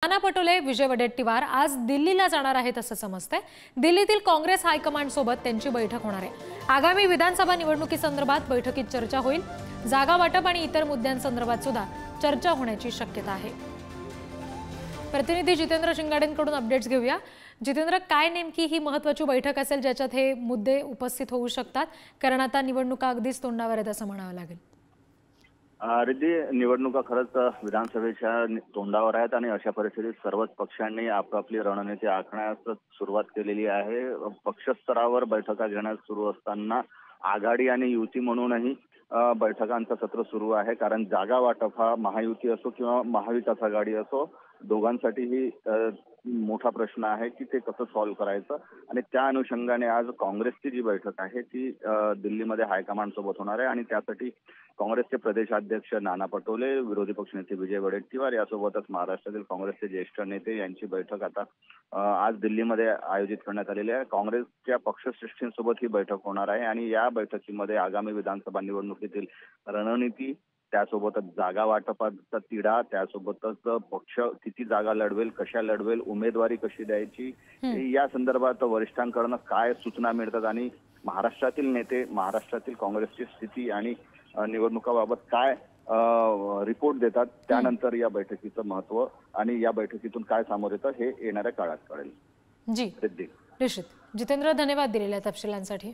नाना पटोले विजय वडेट्टीवार आज दिल्लीला जाणार आहेत असं समजतंय। दिल्लीतील काँग्रेस हायकमांड सोबत त्यांची बैठक होणार आहे। आगामी विधानसभा निवडणुकीसंदर्भात बैठकीत चर्चा होईल। जागा वाटप आणि इतर मुद्द्यांसंदर्भात सुद्धा चर्चा होण्याची शक्यता आहे। प्रतिनिधी जितेंद्र शिंगाडेंकडून अपडेट्स घेऊया। जितेंद्र, काय नेमकी ही महत्त्वाची बैठक असेल ज्याच्यात हे मुद्दे उपस्थित होऊ शकतात? कारण आता निवडणुका अगदीच तोंडावर आहेत असं म्हणावं लागेल। रिद्धी, निवडणुका खरंच विधानसभेच्या तोंडावर आहेत आणि अशा परिस्थितीत सर्वच पक्षांनी आपापली रणनीती आखण्यास सुरुवात केलेली आहे। पक्षस्तरावर बैठका घेण्यास सुरू असताना आघाडी आणि युती म्हणूनही बैठकांचं सत्र सुरू आहे। कारण जागा वाटप हा महायुती असो किंवा महाविकास आघाडी असो, दोघांसाठीही मोठा प्रश्न आहे की ते कसं सॉल्व्ह करायचं। आणि त्या अनुषंगाने आज काँग्रेसची जी बैठक आहे ती दिल्लीमध्ये हायकमांड सोबत होणार आहे आणि त्यासाठी काँग्रेसचे प्रदेशाध्यक्ष नाना पटोले, विरोधी पक्षनेते विजय वडेट्टीवार यासोबतच महाराष्ट्रातील काँग्रेसचे ज्येष्ठ नेते यांची बैठक आता आज दिल्लीमध्ये आयोजित करण्यात आलेली आहे। काँग्रेसच्या पक्षश्रेष्ठींसोबत ही बैठक होणार आहे आणि या बैठकीमध्ये आगामी विधानसभा निवडणुकीतील रणनीती, त्यासोबतच जागा वाटपाचा तिढा, त्यासोबतच पक्ष किती जागा लढवेल, कशा लढवेल, उमेदवारी कशी द्यायची, या संदर्भात वरिष्ठांकडून काय सूचना मिळतात आणि महाराष्ट्रातील नेते महाराष्ट्रातील काँग्रेसची स्थिती आणि निवडणुकाबाबत काय रिपोर्ट देतात, त्यानंतर या बैठकीचं महत्त्व आणि या बैठकीतून काय समोर येतं हे येणाऱ्या काळात कळेल। जी निश्चित। जितेंद्र, धन्यवाद दिलेल्या तपशिलांसाठी।